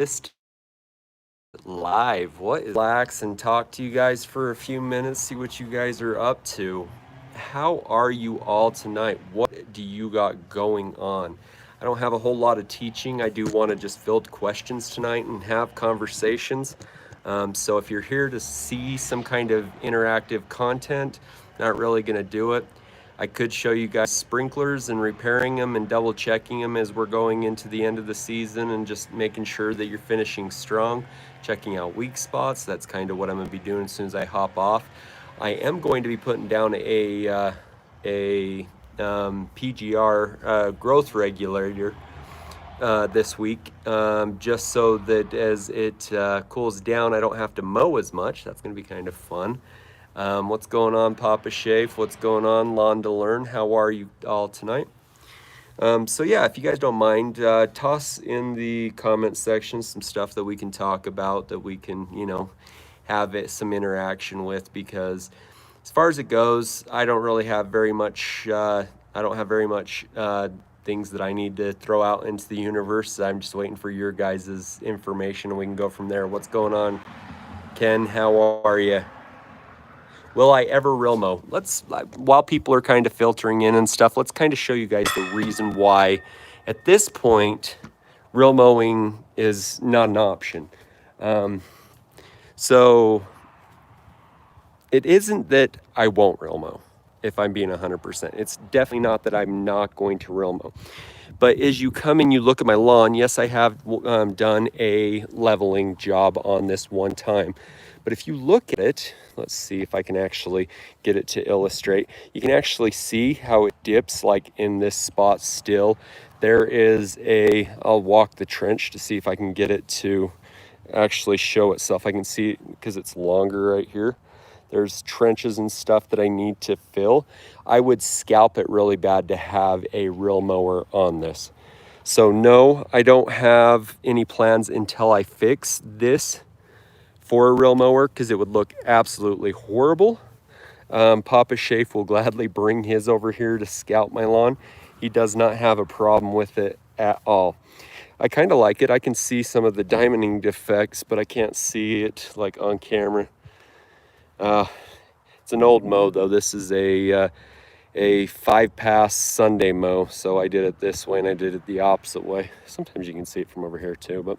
This live. What is relax and talk to you guys for a few minutes, see what you guys are up to. How are you all tonight? What do you got going on? I don't have a whole lot of teaching. I do want to just field questions tonight and have conversations. So if you're here to see some kind of interactive content, not really going to do it. I could show you guys sprinklers and repairing them and double checking them as we're going into the end of the season and just making sure that you're finishing strong, checking out weak spots. That's kind of what I'm going to be doing as soon as I hop off. I am going to be putting down a PGR growth regulator this week, just so that as it cools down, I don't have to mow as much. That's going to be kind of fun. What's going on, Papa Shafe? What's going on, Lawn to Learn? How are you all tonight? So yeah, if you guys don't mind, toss in the comment section some stuff that we can talk about, that we can, have some interaction with, because as far as it goes, I don't really have very much, things that I need to throw out into the universe. I'm just waiting for your guys' information and we can go from there. What's going on, Ken? How are you? Will I ever real mow? While people are kind of filtering in and stuff, let's kind of show you guys the reason why at this point real mowing is not an option. So it isn't that I won't real mow, if I'm being 100%. It's definitely not that I'm not going to real mow. But as you come and you look at my lawn, yes, I have done a leveling job on this one time. But if you look at it, let's see if I can actually get it to illustrate. You can actually see how it dips like in this spot still. There is I'll walk the trench to see if I can get it to actually show itself. I can see it because it's longer right here. There's trenches and stuff that I need to fill. I would scalp it really bad to have a real mower on this. So no, I don't have any plans until I fix this for a real mower, because it would look absolutely horrible. Papa Shafe will gladly bring his over here to scalp my lawn. He does not have a problem with it at all. I kind of like it. I can see some of the diamonding defects, but I can't see it like on camera. It's an old mow though. This is a 5-pass Sunday mow, so I did it this way and I did it the opposite way. Sometimes you can see it from over here too, but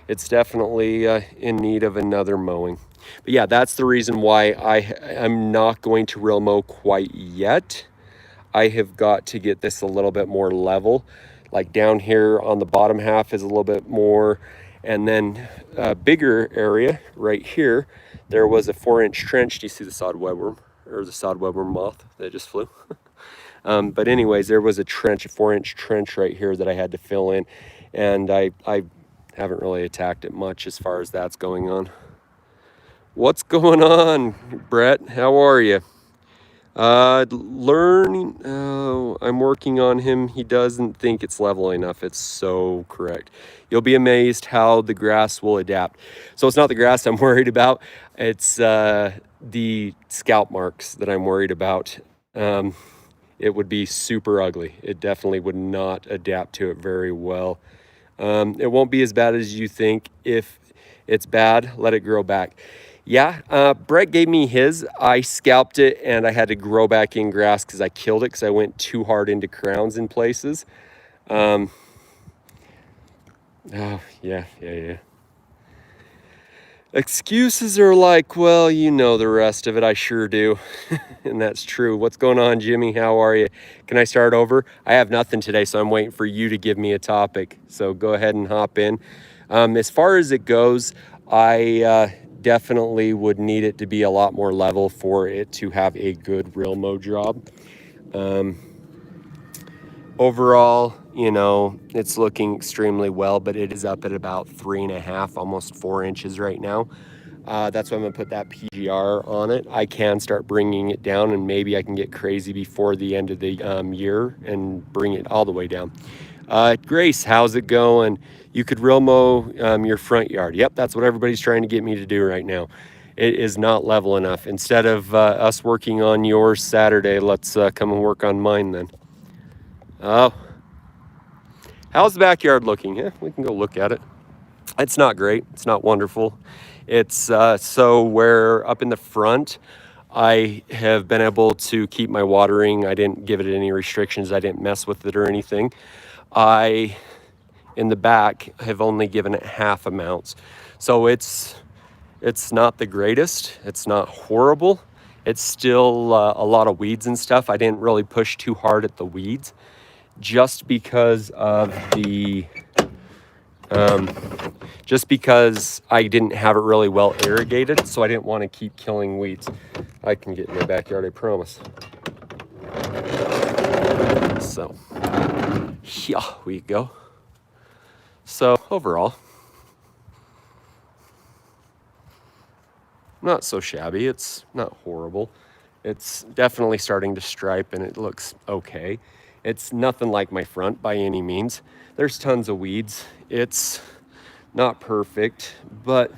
it's definitely in need of another mowing. But yeah, that's the reason why I'm not going to real mow quite yet. I have got to get this a little bit more level. Like down here on the bottom half is a little bit more, and then a bigger area right here, there was a 4-inch trench. Do you see the sod webworm, or the sod webworm moth that just flew? But anyways, there was a 4-inch trench right here that I had to fill in, and I haven't really attacked it much as far as that's going on. What's going on, Brett? How are you? Learning. Oh, I'm working on him. He doesn't think it's level enough. It's so correct. You'll be amazed how the grass will adapt. So it's not the grass I'm worried about. It's the scalp marks that I'm worried about. It would be super ugly. It definitely would not adapt to it very well. It won't be as bad as you think. If it's bad, let it grow back. Yeah, Brett gave me his. I scalped it and I had to grow back in grass because I killed it because I went too hard into crowns in places. Oh, yeah. Excuses are like, well, you know the rest of it. I sure do. And that's true. What's going on, Jimmy? How are you? Can I start over? I have nothing today, so I'm waiting for you to give me a topic. So go ahead and hop in. As far as it goes, I definitely would need it to be a lot more level for it to have a good real mow job. Overall, it's looking extremely well, but it is up at about 3.5, almost 4 inches right now. That's why I'm gonna put that PGR on it. I can start bringing it down, and maybe I can get crazy before the end of the year and bring it all the way down. Grace, how's it going? You could real mow your front yard. Yep, that's what everybody's trying to get me to do right now. It is not level enough. Instead of us working on yours Saturday, let's come and work on mine then. Oh, how's the backyard looking? Yeah, we can go look at it. It's not great. It's not wonderful. It's so where up in the front, I have been able to keep my watering. I didn't give it any restrictions. I didn't mess with it or anything. I, in the back, have only given it half amounts. So it's not the greatest. It's not horrible. It's still a lot of weeds and stuff. I didn't really push too hard at the weeds just because of the just because I didn't have it really well irrigated, so I didn't want to keep killing weeds. I can get in my backyard, I promise. So, here we go. So, overall, not so shabby. It's not horrible. It's definitely starting to stripe and it looks okay. It's nothing like my front by any means. There's tons of weeds. It's not perfect, but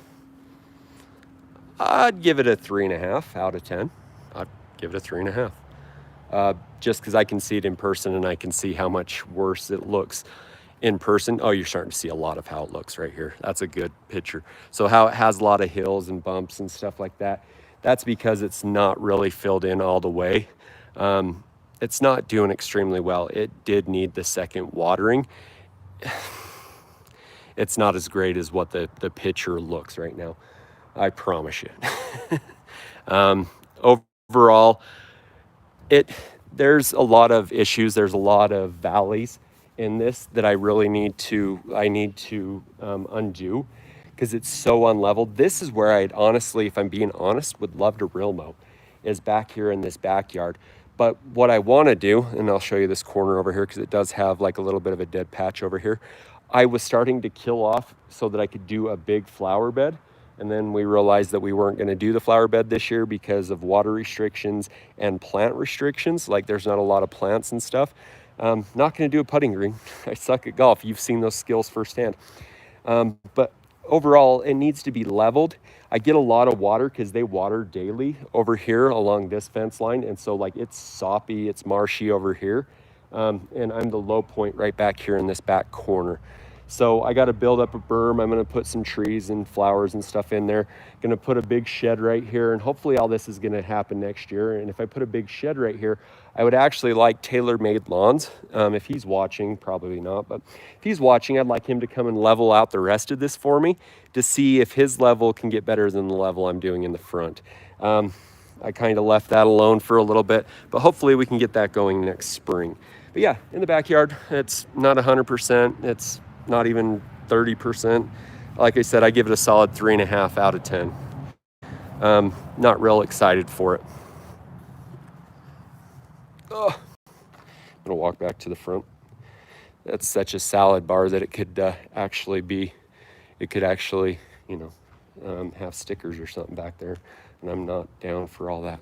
I'd give it a 3.5 out of 10. I'd give it a 3.5. Just because I can see it in person and I can see how much worse it looks in person. Oh, you're starting to see a lot of how it looks right here. That's a good picture. So how it has a lot of hills and bumps and stuff like that. That's because it's not really filled in all the way. It's not doing extremely well. It did need the second watering. It's not as great as what the picture looks right now. I promise you. Overall, there's a lot of issues. There's a lot of valleys in this that I really need to undo because it's so unleveled. This is where I'd honestly, if I'm being honest, would love to real mow, is back here in this backyard. But what I want to do, and I'll show you this corner over here because it does have like a little bit of a dead patch over here. I was starting to kill off so that I could do a big flower bed. And then we realized that we weren't going to do the flower bed this year because of water restrictions and plant restrictions. Like there's not a lot of plants and stuff. Not going to do a putting green. I suck at golf. You've seen those skills firsthand. But overall, it needs to be leveled. I get a lot of water because they water daily over here along this fence line. And so like it's soppy, it's marshy over here. And I'm the low point right back here in this back corner. So I got to build up a berm. I'm going to put some trees and flowers and stuff in there. Going to put a big shed right here. And hopefully all this is going to happen next year. And if I put a big shed right here, I would actually like Taylor Made Lawns. If he's watching, probably not. But if he's watching, I'd like him to come and level out the rest of this for me to see if his level can get better than the level I'm doing in the front. I kind of left that alone for a little bit. But hopefully we can get that going next spring. But yeah, in the backyard, it's not 100%. It's not even 30%. Like I said, I give it a solid 3.5 out of 10. Not real excited for it. Oh, I'm gonna walk back to the front. That's such a salad bar that it could actually, have stickers or something back there. And I'm not down for all that.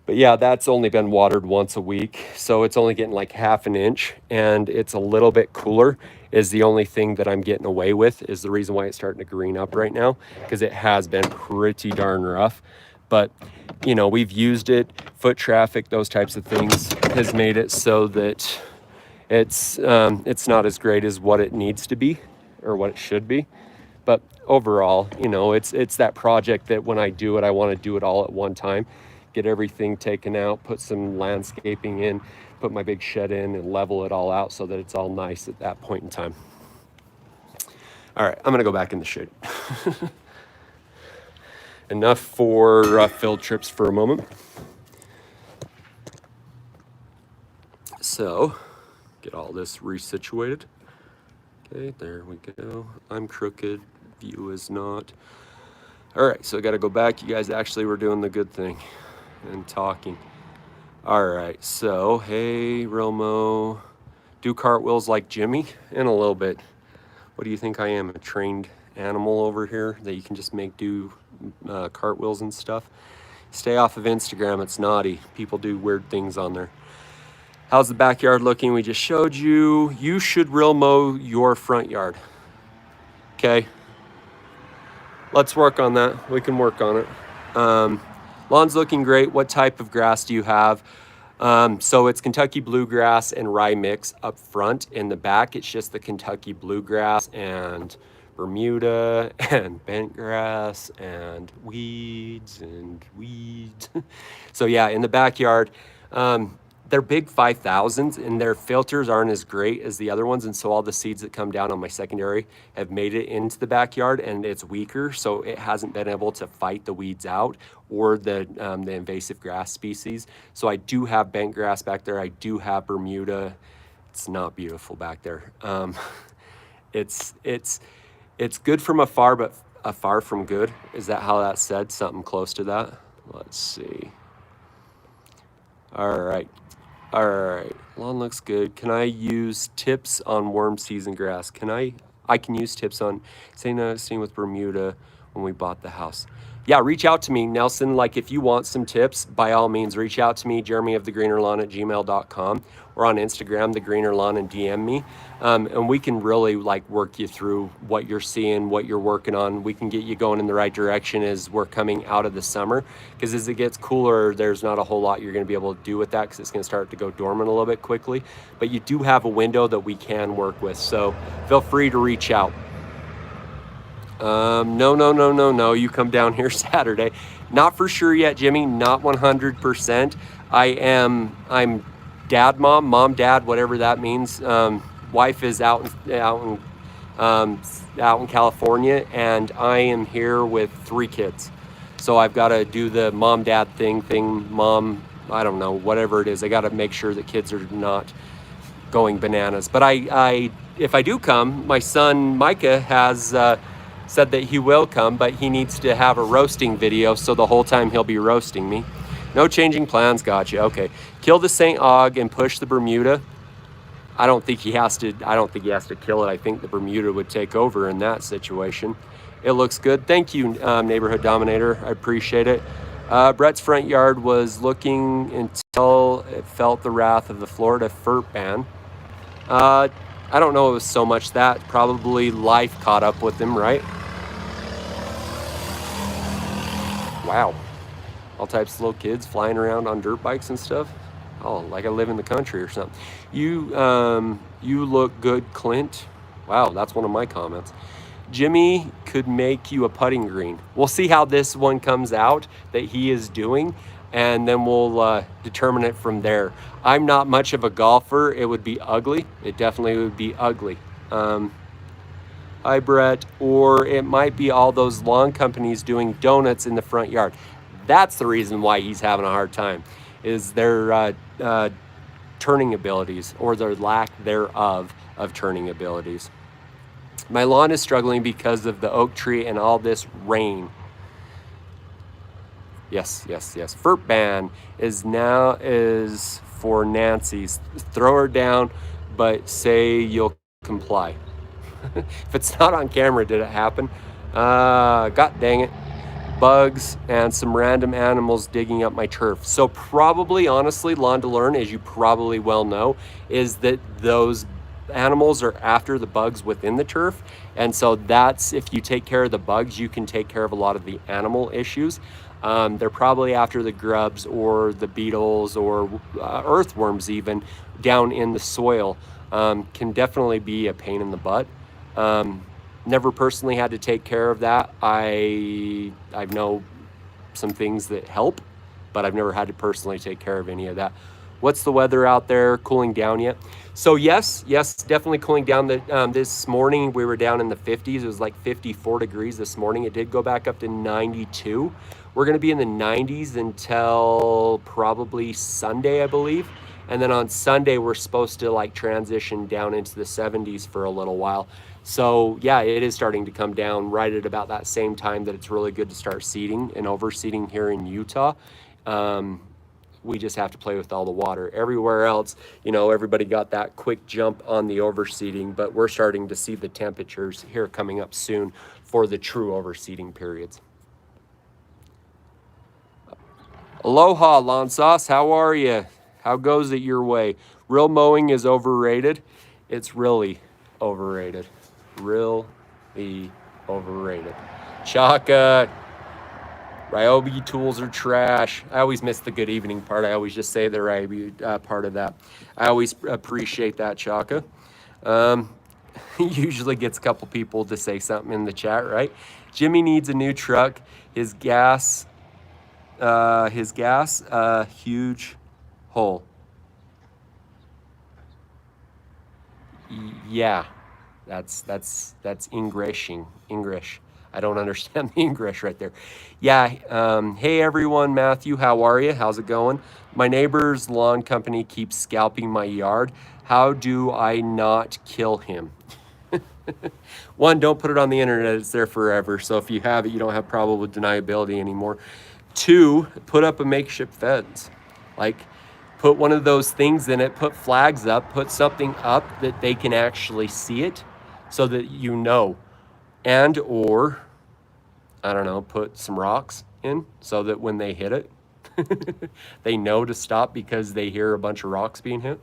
But yeah, that's only been watered once a week. So it's only getting like half an inch and it's a little bit cooler is the only thing that I'm getting away with is the reason why it's starting to green up right now because it has been pretty darn rough. But, we've used it, foot traffic, those types of things has made it so that it's not as great as what it needs to be or what it should be. But overall, it's that project that when I do it, I want to do it all at one time. Get everything taken out, put some landscaping in, put my big shed in and level it all out so that it's all nice at that point in time. All right, I'm gonna go back in the shade. Enough for field trips for a moment. So, get all this resituated. Okay, there we go. I'm crooked, view is not. All right, so I gotta go back. You guys actually were doing the good thing and talking. All right, so hey, Relmo, do cartwheels like Jimmy? In a little bit. What do you think I am, a trained animal over here that you can just make do cartwheels and stuff? Stay off of Instagram, it's naughty. People do weird things on there. How's the backyard looking? We just showed you. You should real mow your front yard. Okay, let's work on that. We can work on it. Lawn's looking great. What type of grass do you have? So it's Kentucky bluegrass and rye mix up front. In the back, it's just the Kentucky bluegrass and Bermuda and bent grass and weeds and weeds. So yeah, in the backyard, they're big 5,000s and their filters aren't as great as the other ones. And so all the seeds that come down on my secondary have made it into the backyard and it's weaker. So it hasn't been able to fight the weeds out or the invasive grass species. So I do have bent grass back there. I do have Bermuda. It's not beautiful back there. It's good from afar, but afar from good. Is that how that's said? Something close to that. Let's see. All right. All right. Lawn looks good. Can I use tips on worm season grass? I can use tips on same with Bermuda when we bought the house. Yeah, reach out to me, Nelson. Like if you want some tips, by all means, reach out to me, jeremyofthegreenerlawn@gmail.com, or on Instagram, The Greener Lawn, and DM me. And we can really like work you through what you're seeing, what you're working on. We can get you going in the right direction as we're coming out of the summer. Because as it gets cooler, there's not a whole lot you're going to be able to do with that because it's going to start to go dormant a little bit quickly. But you do have a window that we can work with. So feel free to reach out. No. You come down here Saturday. Not for sure yet, Jimmy. Not 100%. I'm dad, mom, dad, whatever that means. Wife is out in California, and I am here with 3 kids. So I've got to do the mom, dad thing, mom, I don't know, whatever it is. I got to make sure that kids are not going bananas. But if I do come, my son Micah has said that he will come, but he needs to have a roasting video, so the whole time he'll be roasting me. No changing plans, gotcha. Okay, kill the St. Aug and push the Bermuda. I don't think he has to kill it. I think the Bermuda would take over in that situation. It looks good. Thank you, Neighborhood Dominator. I appreciate it. Brett's front yard was looking until it felt the wrath of the Florida FERP ban. I don't know it was so much that. Probably life caught up with him, right? Wow. All types of little kids flying around on dirt bikes and stuff. Oh, like I live in the country or something. You look good, Clint. Wow, that's one of my comments. Jimmy could make you a putting green. We'll see how this one comes out that he is doing, and then we'll determine it from there. I'm not much of a golfer. It would be ugly. It definitely would be ugly. Hi, Brett. Or it might be all those lawn companies doing donuts in the front yard. That's the reason why he's having a hard time, is their turning abilities, or their lack thereof of turning abilities. My lawn is struggling because of the oak tree and all this rain. Yes. FERP ban is for Nancy's. Throw her down, but say you'll comply. If it's not on camera, did it happen? God dang it. Bugs and some random animals digging up my turf. So probably, honestly, Lawn to Learn, as you probably well know, is that those animals are after the bugs within the turf. And so that's, if you take care of the bugs, you can take care of a lot of the animal issues. They're probably after the grubs or the beetles or earthworms even down in the soil. Can definitely be a pain in the butt. Never personally had to take care of that. I know some things that help, but I've never had to personally take care of any of that. What's the weather out there? Cooling down yet? So yes, definitely cooling down. This morning we were down in the 50s. It was like 54 degrees this morning. It did go back up to 92. We're going to be in the 90s until probably Sunday, I believe. And then on Sunday, we're supposed to like transition down into the 70s for a little while. So yeah, it is starting to come down right at about that same time that it's really good to start seeding and overseeding here in Utah. We just have to play with all the water. Everywhere else, everybody got that quick jump on the overseeding, but we're starting to see the temperatures here coming up soon for the true overseeding periods. Aloha, Lawn Sauce. How are you? How goes it your way? Real mowing is overrated. It's really overrated. Really overrated. Chaka. Ryobi tools are trash. I always miss the good evening part. I always just say the Ryobi part of that. I always appreciate that, Chaka. usually gets a couple people to say something in the chat, right? Jimmy needs a new truck. His gas, huge hole. Yeah, that's English. I don't understand the English right there. Yeah. Hey everyone, Matthew, how are you? How's it going? My neighbor's lawn company keeps scalping my yard. How do I not kill him? One, don't put it on the internet. It's there forever. So if you have it, you don't have probable deniability anymore. Two, put up a makeshift fence. Like, put one of those things in it, put flags up, put something up that they can actually see it so that you know. And or, I don't know, put some rocks in so that when they hit it, they know to stop because they hear a bunch of rocks being hit.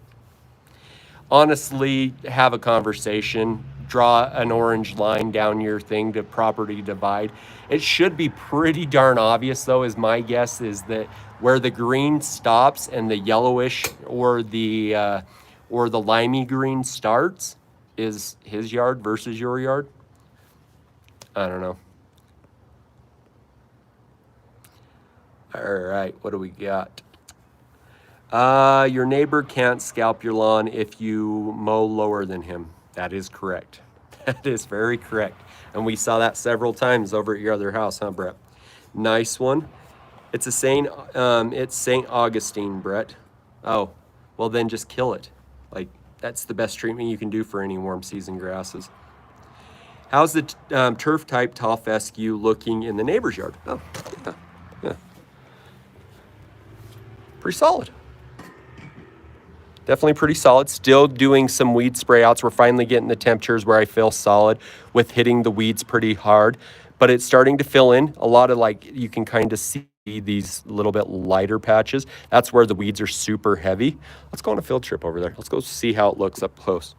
Honestly, have a conversation, draw an orange line down your thing to property divide. It should be pretty darn obvious though, is my guess, is that where the green stops and the yellowish or the limey green starts is his yard versus your yard. I don't know. All right, what do we got? Your neighbor can't scalp your lawn if you mow lower than him. That is correct. That is very correct. And we saw that several times over at your other house, huh, Brett? Nice one. It's St. Augustine, Brett. Oh, well then just kill it. Like, that's the best treatment you can do for any warm season grasses. How's the turf type tall fescue looking in the neighbor's yard? Oh, yeah. Pretty solid. Definitely pretty solid. Still doing some weed spray outs. We're finally getting the temperatures where I feel solid with hitting the weeds pretty hard, but it's starting to fill in. A lot of, like, you can kind of see these little bit lighter patches. That's where the weeds are super heavy. Let's go on a field trip over there. Let's go see how it looks up close.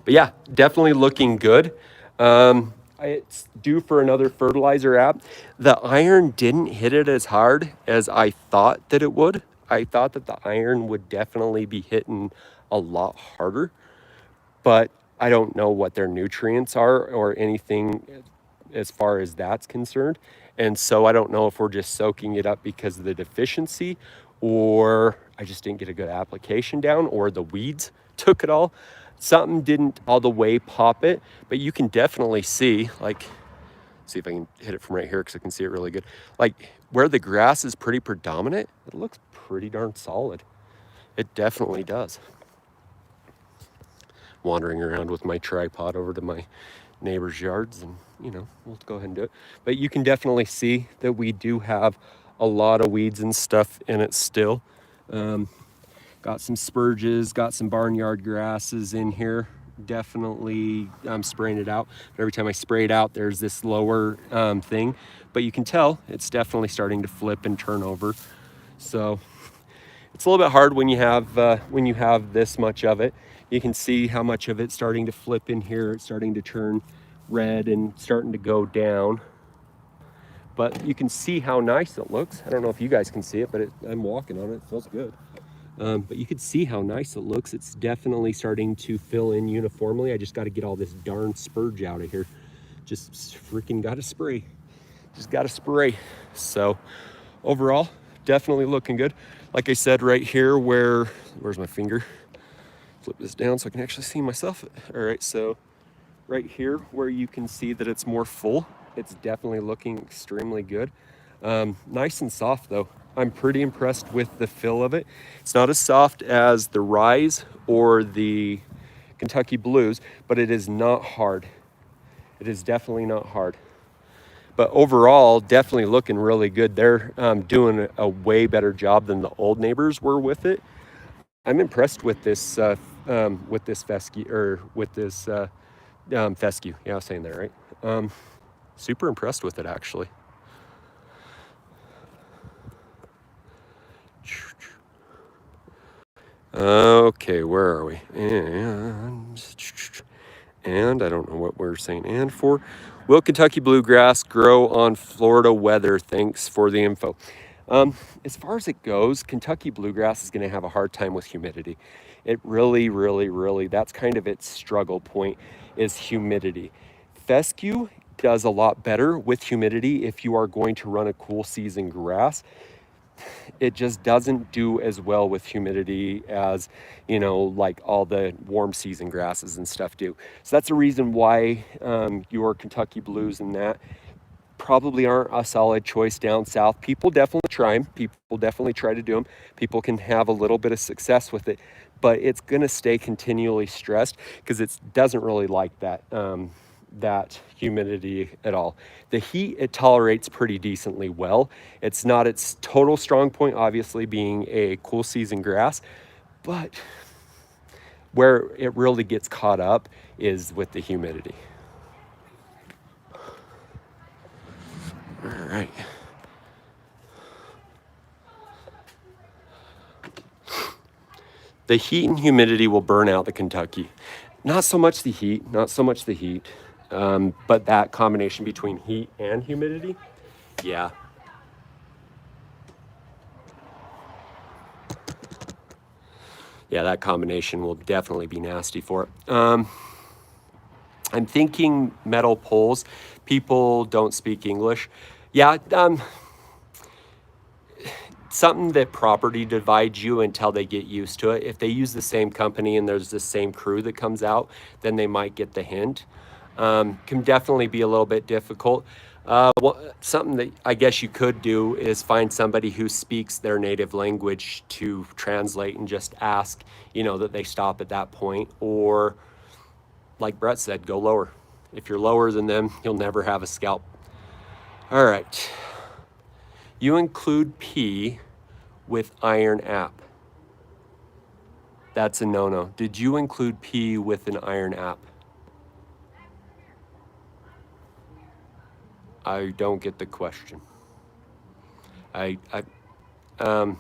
But yeah, definitely looking good. It's due for another fertilizer app. The iron didn't hit it as hard as I thought that it would. I thought that the iron would definitely be hitting a lot harder, but I don't know what their nutrients are or anything as far as that's concerned. And so I don't know if we're just soaking it up because of the deficiency, or I just didn't get a good application down, or the weeds took it all. Something didn't all the way pop it, but you can definitely see, like, see if I can hit it from right here because I can see it really good. Like, where the grass is pretty predominant, it looks pretty darn solid. It definitely does. Wandering around with my tripod over to my neighbor's yards, and we'll go ahead and do it. But you can definitely see that we do have a lot of weeds and stuff in it still. Got some spurges, got some barnyard grasses in here. Definitely spraying it out. But every time I spray it out, there's this lower thing. But you can tell it's definitely starting to flip and turn over. So it's a little bit hard when you have this much of it. You can see how much of it's starting to flip in here. It's starting to turn red and starting to go down. But you can see how nice it looks. I don't know if you guys can see it, but I'm walking on it. It feels good. But you can see how nice it looks. It's definitely starting to fill in uniformly. I just got to get all this darn spurge out of here. Just freaking got to spray. Just got to spray. So overall, definitely looking good. Like I said, right here where's my finger? Flip this down so I can actually see myself. All right, so right here where you can see that it's more full, it's definitely looking extremely good. Nice and soft though. I'm pretty impressed with the feel of it. It's not as soft as the Rise or the Kentucky Blues, but it is not hard. It is definitely not hard. But overall, definitely looking really good. They're doing a way better job than the old neighbors were with it. I'm impressed with this fescue, or with this fescue. Yeah, I was saying that right. Super impressed with it actually. Okay, where are we? And I don't know what we're saying and for. Will Kentucky bluegrass grow on Florida weather? Thanks for the info. As far as it goes, Kentucky bluegrass is going to have a hard time with humidity. It really, that's kind of its struggle point, is humidity. Fescue does a lot better with humidity if you are going to run a cool season grass. It just doesn't do as well with humidity as, like all the warm season grasses and stuff do. So that's the reason why your Kentucky Blues and that probably aren't a solid choice down south. People definitely try them. People definitely try to do them. People can have a little bit of success with it, but it's going to stay continually stressed because it doesn't really like that humidity at all. The heat it tolerates pretty decently well. It's not its total strong point, obviously being a cool season grass, but where it really gets caught up is with the humidity. All right. The heat and humidity will burn out the Kentucky. Not so much the heat, but that combination between heat and humidity, yeah. Yeah, that combination will definitely be nasty for it. I'm thinking metal poles. People don't speak English. Yeah, something that property divides you until they get used to it. If they use the same company and there's the same crew that comes out, then they might get the hint. Can definitely be a little bit difficult. Something that I guess you could do is find somebody who speaks their native language to translate and just ask, that they stop at that point. Or, like Brett said, go lower. If you're lower than them, you'll never have a scalp. All right. You include P with iron app. That's a no-no. Did you include P with an iron app? I don't get the question. I are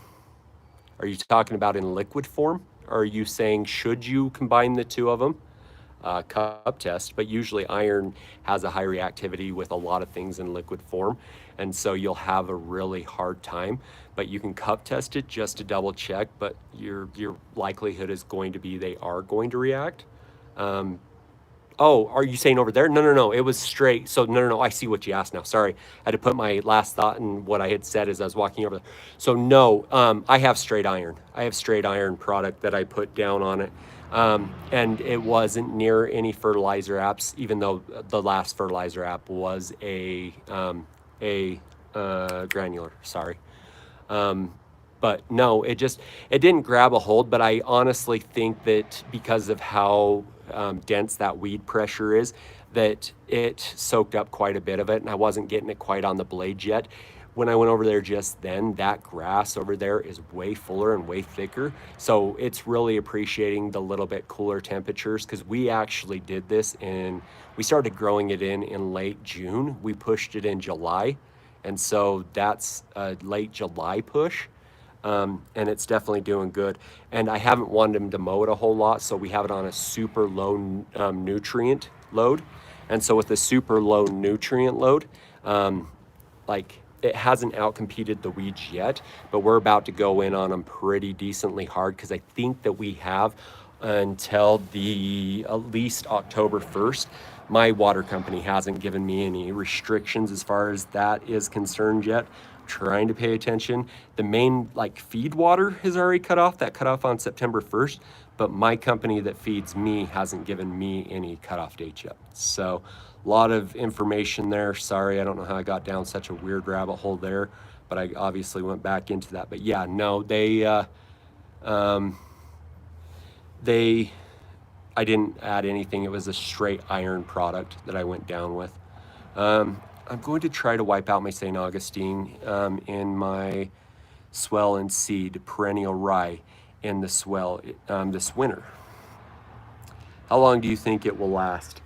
you talking about in liquid form? Or are you saying should you combine the two of them? Cup test, but usually iron has a high reactivity with a lot of things in liquid form, and so you'll have a really hard time. But you can cup test it just to double check, but your likelihood is going to be they are going to react. Oh, are you saying over there? No. It was straight. So no. I see what you asked now. Sorry, I had to put my last thought in what I had said as I was walking over there. So no, I have straight iron. I have straight iron product that I put down on it. And it wasn't near any fertilizer apps, even though the last fertilizer app was a granular. Sorry. But no, it didn't grab a hold. But I honestly think that because of how dense that weed pressure is, that it soaked up quite a bit of it, and I wasn't getting it quite on the blade yet. When I went over there just then, that grass over there is way fuller and way thicker. So it's really appreciating the little bit cooler temperatures, because we actually did this we started growing it in late June. We pushed it in July. And so that's a late July push. And it's definitely doing good. And I haven't wanted him to mow it a whole lot, so we have it on a super low nutrient load. And so with the super low nutrient load, it hasn't outcompeted the weeds yet, but we're about to go in on them pretty decently hard, because I think that we have until at least October 1st. My water company hasn't given me any restrictions as far as that is concerned yet. I'm trying to pay attention. The main feed water is already cut off. That cut off on September 1st, but my company that feeds me hasn't given me any cutoff dates yet. So a lot of information there. Sorry, I don't know how I got down such a weird rabbit hole there, but I obviously went back into that. But yeah, no, I didn't add anything. It was a straight iron product that I went down with. I'm going to try to wipe out my St. Augustine in my swell and seed perennial rye in the swell this winter. How long do you think it will last?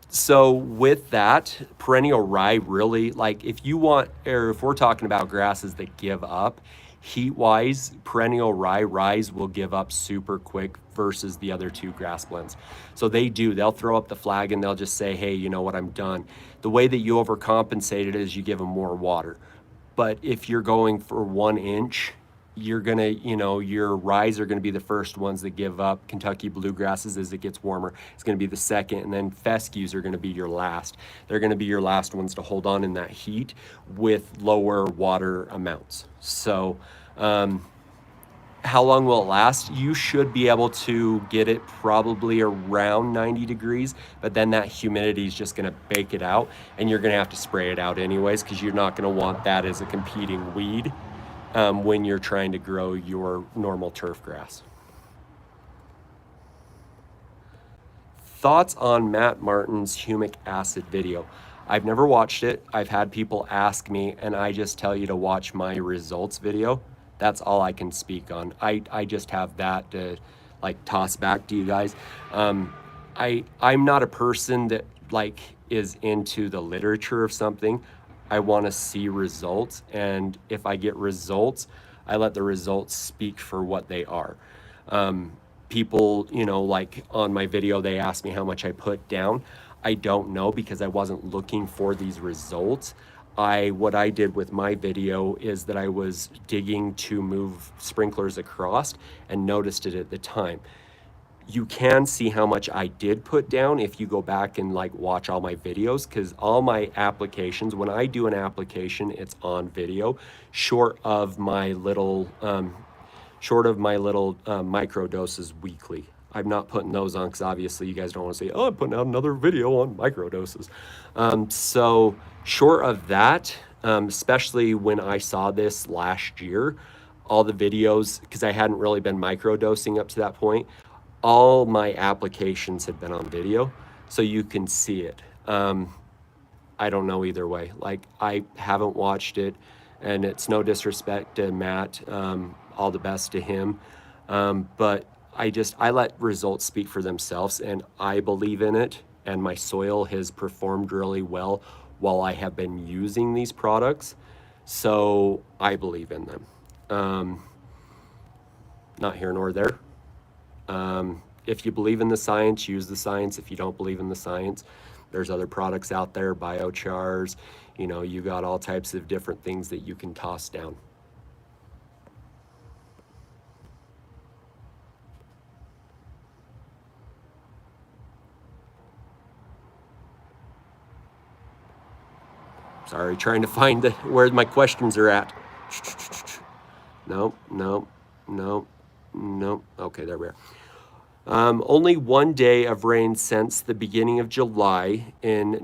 So with that, perennial rye really, if we're talking about grasses that give up, heat-wise, perennial ryes will give up super quick versus the other two grass blends. So they'll throw up the flag and they'll just say, hey, you know what, I'm done. The way that you overcompensate it is you give them more water. But if you're going for 1 inch you're gonna, you know, your rye are gonna be the first ones that give up. Kentucky bluegrasses, as it gets warmer, it's gonna be the second, and then fescues are gonna be your last. They're gonna be your last ones to hold on in that heat with lower water amounts. So, how long will it last? You should be able to get it probably around 90 degrees, but then that humidity is just gonna bake it out, and you're gonna have to spray it out anyways, because you're not gonna want that as a competing weed when you're trying to grow your normal turf grass. Thoughts on Matt Martin's humic acid video? I've never watched it. I've had people ask me, and I just tell you to watch my results video. That's all I can speak on. I just have that to like toss back to you guys. I'm not a person that like is into the literature of something. I want to see results, and if I get results, I let the results speak for what they are. People, you know, like on my video, they asked me how much I put down. I don't know, because I wasn't looking for these results. What I did with my video is that I was digging to move sprinklers across and noticed it at the time. You can see how much I did put down if you go back and like watch all my videos, because all my applications, when I do an application, it's on video, short of my little micro doses weekly. I'm not putting those on because obviously you guys don't want to say, oh, I'm putting out another video on micro doses. So short of that, especially when I saw this last year, all the videos, because I hadn't really been microdosing up to that point, all my applications had been on video, so you can see it. I don't know either way. Like, I haven't watched it, and it's no disrespect to Matt. All the best to him. But I let results speak for themselves, and I believe in it, and my soil has performed really well while I have been using these products. So I believe in them. Not here nor there. If you believe in the science, use the science. If you don't believe in the science, there's other products out there, biochars, you know, you got all types of different things that you can toss down. Sorry, trying to find where my questions are at. Nope. Okay, there we are. Only one day of rain since the beginning of July in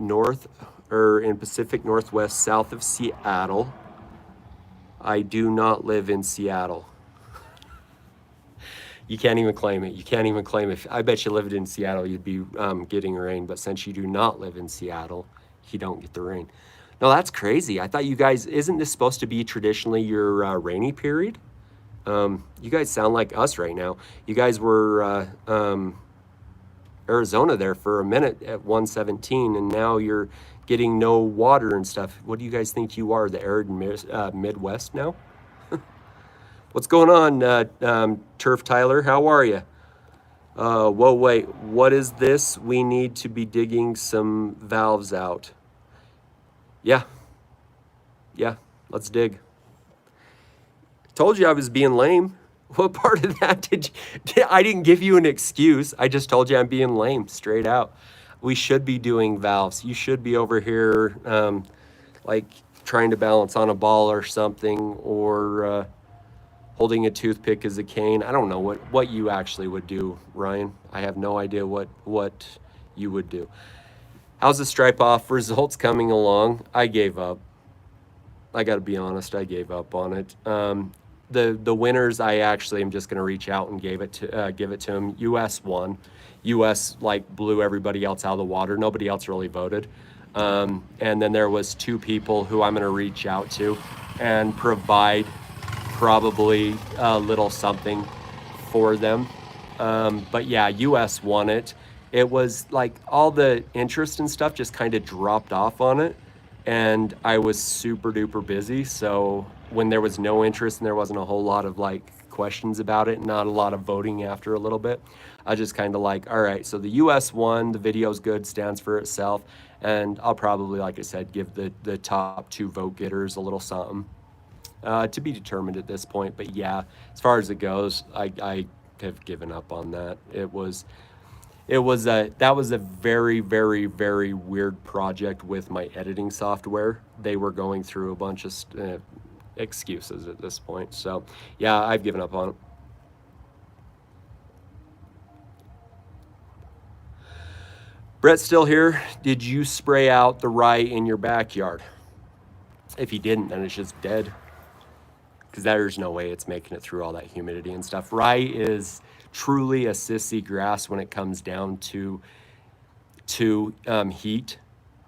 Pacific Northwest, south of Seattle. I do not live in Seattle. You can't even claim it. You can't even claim it. I bet you lived in Seattle, you'd be getting rain. But since you do not live in Seattle, you don't get the rain. No, that's crazy. I thought you guys, isn't this supposed to be traditionally your rainy period? You guys sound like us right now. You guys were Arizona there for a minute at 117, and now you're getting no water and stuff. What do you guys think you are, the arid Midwest now? What's going on, Turf Tyler? How are you? Whoa, wait, what is this? We need to be digging some valves out. Yeah, let's dig. Told you I was being lame. What part of that I didn't give you an excuse. I just told you I'm being lame, straight out. We should be doing valves. You should be over here like trying to balance on a ball or something, or holding a toothpick as a cane. I don't know what you actually would do, Ryan. I have no idea what you would do. How's the stripe off results coming along? I gave up. I got to be honest, I gave up on it. The winners, I actually am just going to reach out and give it to them. US won. US like blew everybody else out of the water. Nobody else really voted. And then there was two people who I'm going to reach out to and provide probably a little something for them. But yeah, US won it. It was like all the interest and stuff just kind of dropped off on it. And I was super duper busy. So when there was no interest and there wasn't a whole lot of like questions about it, not a lot of voting after a little bit, I just kind of like, all right, so the US won, the video's good, stands for itself. And I'll probably, like I said, give the top two vote getters a little something. To be determined at this point. But yeah, as far as it goes, I have given up on that. That was a very, very, very weird project with my editing software. They were going through a bunch of excuses at this point. So yeah, I've given up on it. Brett's still here. Did you spray out the rye in your backyard? If you didn't, then it's just dead, because there's no way it's making it through all that humidity and stuff. Rye is truly a sissy grass when it comes down to heat.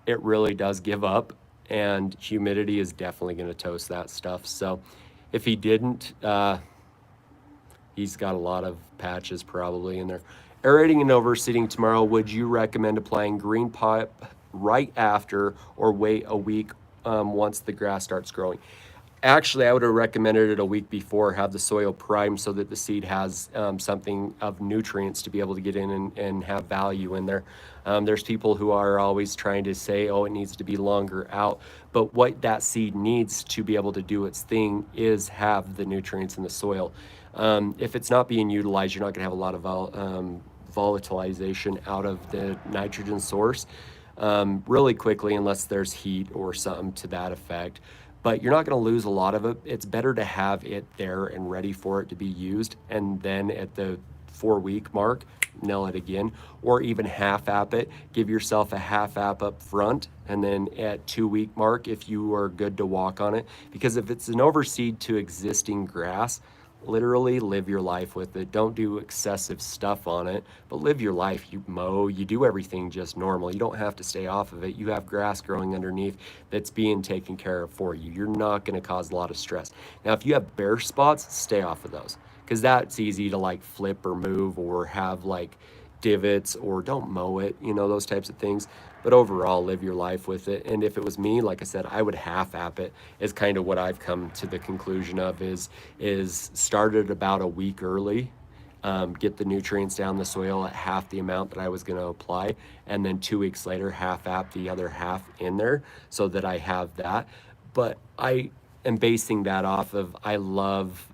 It really does give up, and humidity is definitely going to toast that stuff. So if he didn't, he's got a lot of patches probably in there. Aerating and overseeding tomorrow. Would you recommend applying green pipe right after or wait a week once the grass starts growing? Actually, I would have recommended it a week before, have the soil primed so that the seed has something of nutrients to be able to get in and have value in there. There's people who are always trying to say, oh, it needs to be longer out. But what that seed needs to be able to do its thing is have the nutrients in the soil. If it's not being utilized, you're not going to have a lot of volatilization out of the nitrogen source really quickly, unless there's heat or something to that effect. But you're not going to lose a lot of it. It's better to have it there and ready for it to be used, and then at the 4-week mark, nail it again, or even half app it. Give yourself a half app up front, and then at 2-week mark, if you are good to walk on it. Because if it's an overseed to existing grass, literally live your life with it. Don't do excessive stuff on it, but live your life. You mow, you do everything just normal. You don't have to stay off of it. You have grass growing underneath that's being taken care of for you. You're not going to cause a lot of stress. Now, if you have bare spots, stay off of those, because that's easy to like flip or move or have like divots, or don't mow it, those types of things. But overall, live your life with it. And if it was me, like I said, I would half app it, is kind of what I've come to the conclusion of, is start it about a week early, get the nutrients down the soil at half the amount that I was going to apply, and then 2 weeks later, half app the other half in there so that I have that. But I am basing that off of, I love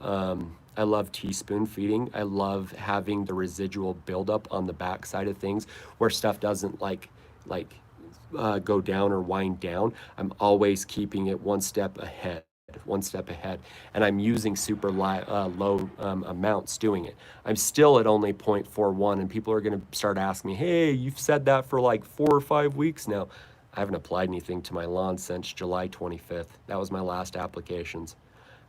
teaspoon feeding. I love having the residual buildup on the back side of things where stuff doesn't go down or wind down. I'm always keeping it one step ahead, and I'm using super low amounts doing it. I'm still at only 0.41, and people are going to start asking me, hey, you've said that for like 4 or 5 weeks now. I haven't applied anything to my lawn since July 25th. That was my last applications.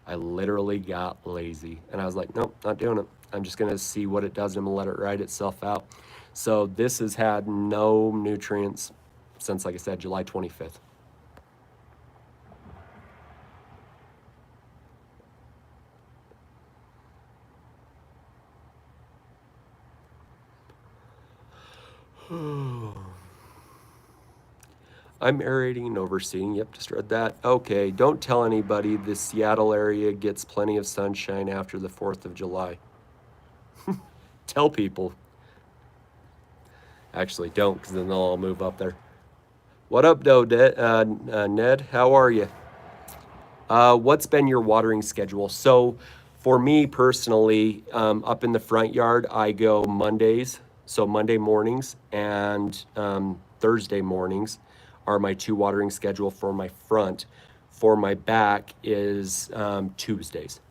I literally got lazy, and I was like, nope, not doing it. I'm just going to see what it does, and I'm going to let it ride itself out. So this has had no nutrients since, like I said, July 25th. I'm aerating and overseeing. Yep, just read that. Okay, don't tell anybody the Seattle area gets plenty of sunshine after the 4th of July. Tell people. Actually, don't, because then they'll all move up there. What up, though, Ned? How are you? What's been your watering schedule? So for me personally, up in the front yard, I go Mondays. So Monday mornings and Thursday mornings are my 2 watering schedule for my front. For my back is Tuesdays.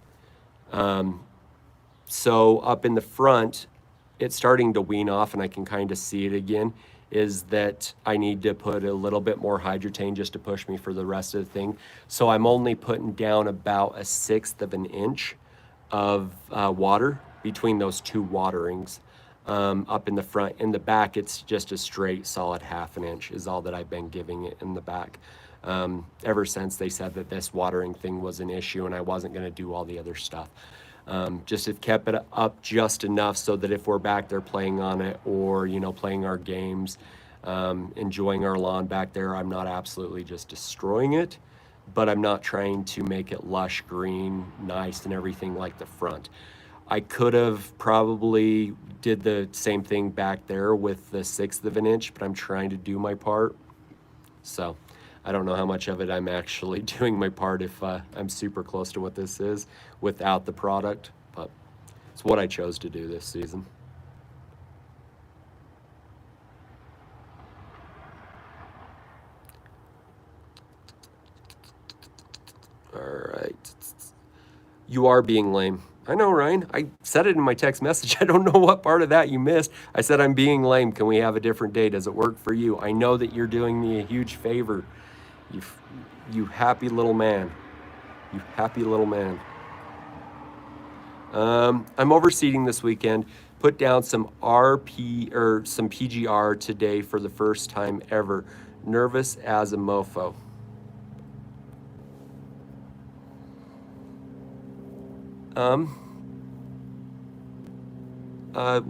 So up in the front, it's starting to wean off, and I can kind of see it again, is that I need to put a little bit more hydrotane just to push me for the rest of the thing. So I'm only putting down about 1/6 of an inch of water between those 2 waterings up in the front. In the back, it's just a straight solid 1/2 inch is all that I've been giving it in the back. Ever since they said that this watering thing was an issue and I wasn't going to do all the other stuff. Just have kept it up just enough so that if we're back there playing on it, or playing our games, enjoying our lawn back there, I'm not absolutely just destroying it, but I'm not trying to make it lush green, nice, and everything like the front. I could have probably did the same thing back there with the 1/6 of an inch, but I'm trying to do my part. So I don't know how much of it I'm actually doing my part if I'm super close to what this is without the product, but it's what I chose to do this season. All right. You are being lame. I know, Ryan. I said it in my text message. I don't know what part of that you missed. I said I'm being lame. Can we have a different day? Does it work for you? I know that you're doing me a huge favor. You, you happy little man. You happy little man. I'm overseeding this weekend. Put down some RP or some PGR today for the first time ever. Nervous as a mofo. Uh,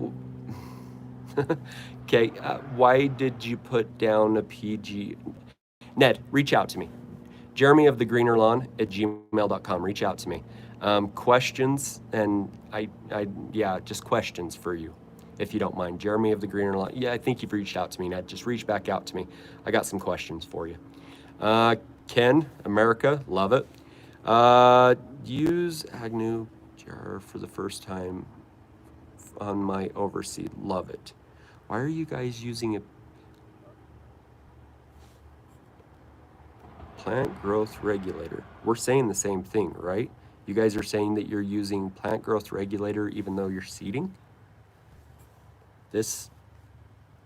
okay, why did you put down a PG? Ned, reach out to me. Jeremy of the Greener Lawn at gmail.com. Reach out to me. Questions, and yeah, just questions for you, if you don't mind. Jeremy of the Greener Lawn. Yeah, I think you've reached out to me, Ned. Just reach back out to me. I got some questions for you. Ken, America, love it. Use Agnew jar for the first time on my overseed. Love it. Why are you guys using a plant growth regulator? We're saying the same thing, right? You guys are saying that you're using plant growth regulator even though you're seeding? This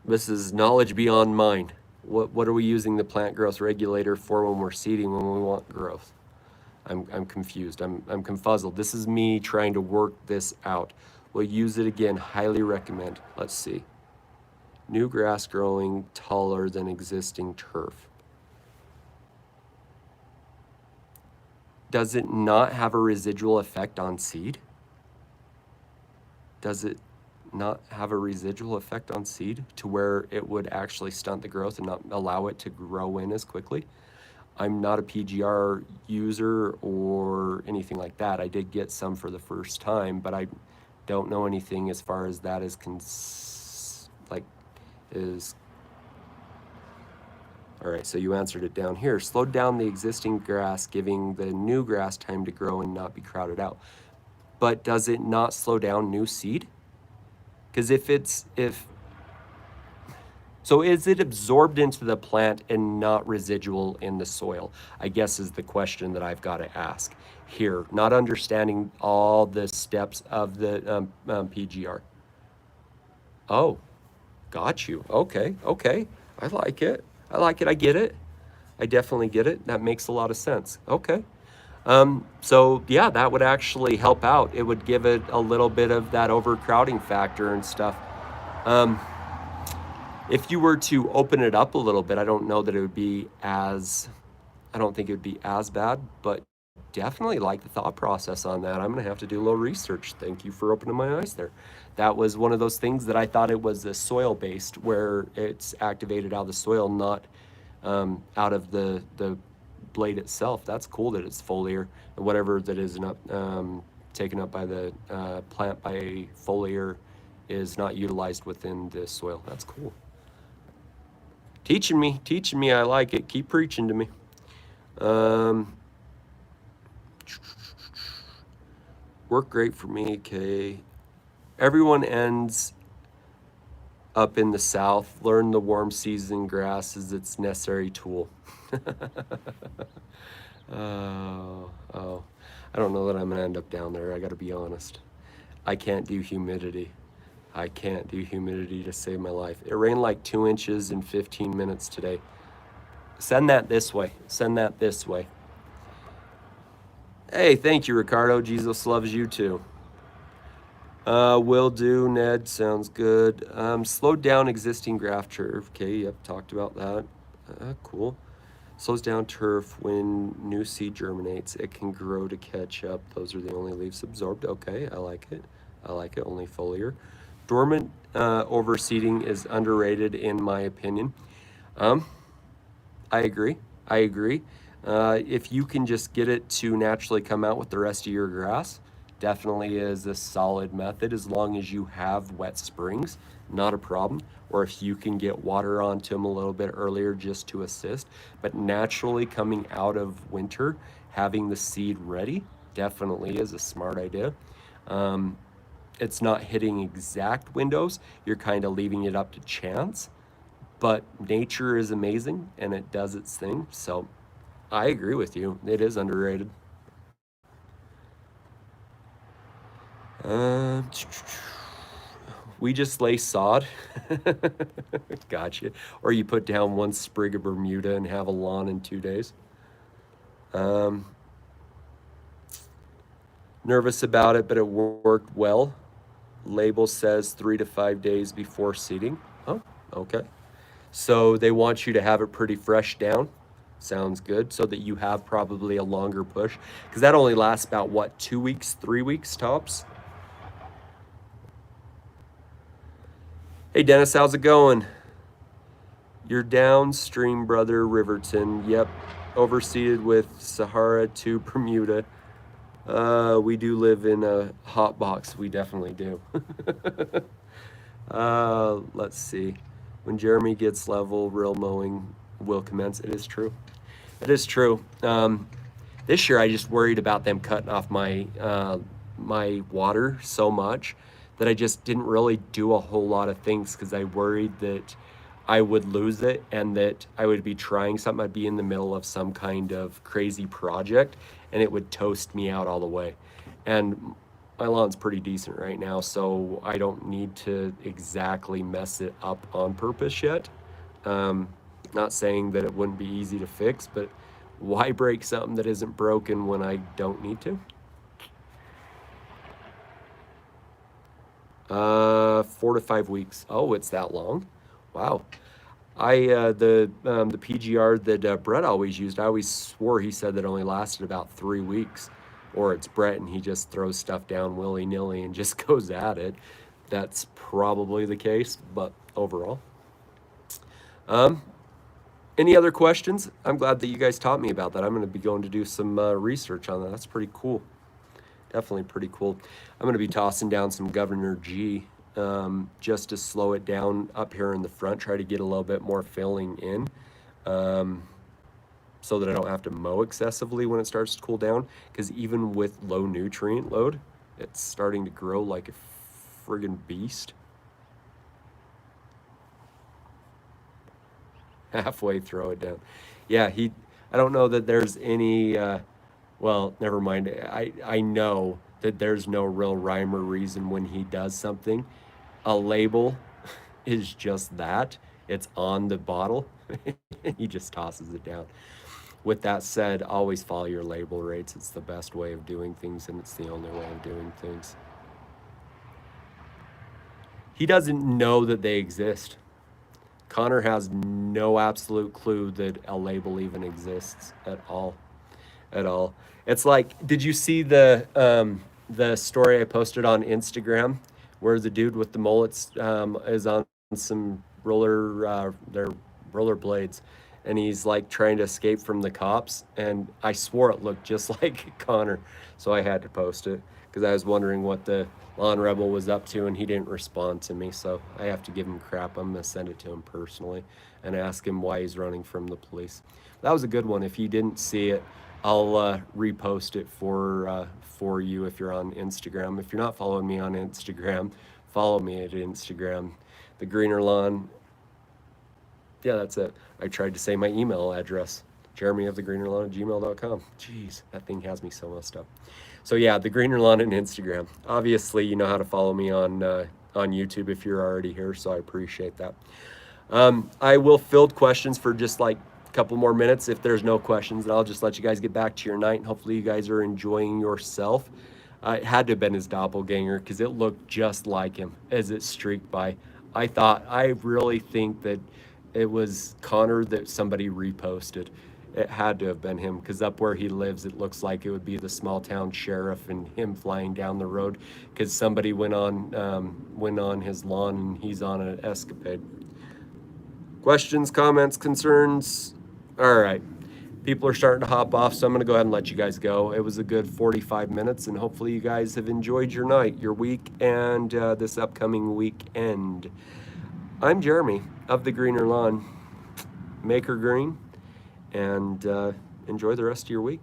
is knowledge beyond mine. What are we using the plant growth regulator for when we're seeding when we want growth? I'm confused. I'm confuzzled. This is me trying to work this out. We'll use it again. Highly recommend. Let's see. New grass growing taller than existing turf. Does it not have a residual effect on seed? Does it not have a residual effect on seed to where it would actually stunt the growth and not allow it to grow in as quickly? I'm not a PGR user or anything like that. I did get some for the first time, but I don't know anything as far as that is all right, so you answered it down here. Slow down the existing grass, giving the new grass time to grow and not be crowded out. But does it not slow down new seed? Because so is it absorbed into the plant and not residual in the soil? I guess is the question that I've got to ask here, not understanding all the steps of the PGR. Oh, got you. Okay. I like it. I get it. I definitely get it. That makes a lot of sense. Okay. So yeah, that would actually help out. It would give it a little bit of that overcrowding factor and stuff. If you were to open it up a little bit, I don't know that it would be I don't think it would be as bad, but definitely like the thought process on that. I'm going to have to do a little research. Thank you for opening my eyes there. That was one of those things that I thought it was a soil based, where it's activated out of the soil, not out of the blade itself. That's cool that it's foliar, whatever that is not taken up by the plant by foliar is not utilized within the soil. That's cool. Teaching me. I like it. Keep preaching to me. Work great for me. Okay. Everyone ends up in the south. Learn the warm season grass is its necessary tool. Oh. I don't know that I'm gonna end up down there. I gotta be honest. I can't do humidity. To save my life. It rained like 2 inches in 15 minutes today. Send that this way. Hey, thank you, Ricardo. Jesus loves you too. Will do, Ned. Sounds good. Slow down existing graft turf. Okay, yep, talked about that. Cool. Slows down turf when new seed germinates. It can grow to catch up. Those are the only leaves absorbed. Okay, I like it. Only foliar. Dormant overseeding is underrated in my opinion. I agree. If you can just get it to naturally come out with the rest of your grass, definitely is a solid method as long as you have wet springs. not a problem. Or if you can get water onto them a little bit earlier just to assist. But naturally coming out of winter, having the seed ready definitely is a smart idea. It's not hitting exact windows. You're kind of leaving it up to chance, but nature is amazing and it does its thing. So I agree with you. It is underrated. Uh, we just lay sod. Gotcha. Or you put down one sprig of Bermuda and have a lawn in 2 days. Um, Nervous about it, but it worked well. Label says 3 to 5 days before seeding. Oh, okay. So they want you to have it pretty fresh down. Sounds good. So that you have probably a longer push. Because that only lasts about, what, 2 weeks, 3 weeks tops? Hey, Dennis, how's it going? You're downstream, brother, Riverton. Yep. Overseeded with Sahara to Bermuda. We do live in a hot box. We definitely do. Let's see. When Jeremy gets level, real mowing will commence. It is true. It is true. This year, I just worried about them cutting off my my water so much that I just didn't really do a whole lot of things because I worried that I would lose it and that I would be trying something. I'd be in the middle of some kind of crazy project and it would toast me out all the way. And my lawn's pretty decent right now, so I don't need to exactly mess it up on purpose yet. Not saying that it wouldn't be easy to fix, but why break something that isn't broken when I don't need to? 4 to 5 weeks. Oh, it's that long? Wow. The PGR that Brett always used, I always swore he said that only lasted about 3 weeks. Or it's Brett and he just throws stuff down willy-nilly and just goes at it. That's probably the case, but overall. Any other questions? I'm glad that you guys taught me about that. I'm going to be going to do some research on that. That's pretty cool. Definitely pretty cool. I'm going to be tossing down some Governor G just to slow it down up here in the front, try to get a little bit more filling in so that I don't have to mow excessively when it starts to cool down. Because even with low nutrient load, it's starting to grow like a friggin' beast. Halfway throw it down. Yeah, I don't know that there's any, well, never mind. I know that there's no real rhyme or reason when he does something. A label is just that. It's on the bottle. He just tosses it down. With that said, always follow your label rates. It's the best way of doing things, and it's the only way of doing things. He doesn't know that they exist. Connor has no absolute clue that a label even exists at all. At all. It's like, did you see the story I posted on Instagram where the dude with the mullets is on some their roller blades, and he's like trying to escape from the cops, and I swore it looked just like Connor, so I had to post it because I was wondering what the Lawn Rebel was up to, and he didn't respond to me, so I have to give him crap. I'm gonna send it to him personally and ask him why he's running from the police. That was a good one. If you didn't see it, I'll repost it for you if you're on Instagram. If you're not following me on Instagram, follow me at Instagram. The Greener Lawn. Yeah, that's it. I tried to say my email address, jeremyofthegreenerlawn@gmail.com. Jeez, that thing has me so messed up. So yeah, the Greener Lawn and Instagram. Obviously, you know how to follow me on YouTube if you're already here, so I appreciate that. I will field questions for just like a couple more minutes. If there's no questions, then I'll just let you guys get back to your night, and hopefully you guys are enjoying yourself. It had to have been his doppelganger because it looked just like him as it streaked by. I really think that it was Connor that somebody reposted. It had to have been him because up where he lives, it looks like it would be the small town sheriff and him flying down the road because somebody went on his lawn and he's on an escapade. Questions, comments, concerns? All right. People are starting to hop off, so I'm going to go ahead and let you guys go. It was a good 45 minutes, and hopefully you guys have enjoyed your night, your week, and this upcoming weekend. I'm Jeremy of The Greener Lawn. Make her green, and enjoy the rest of your week.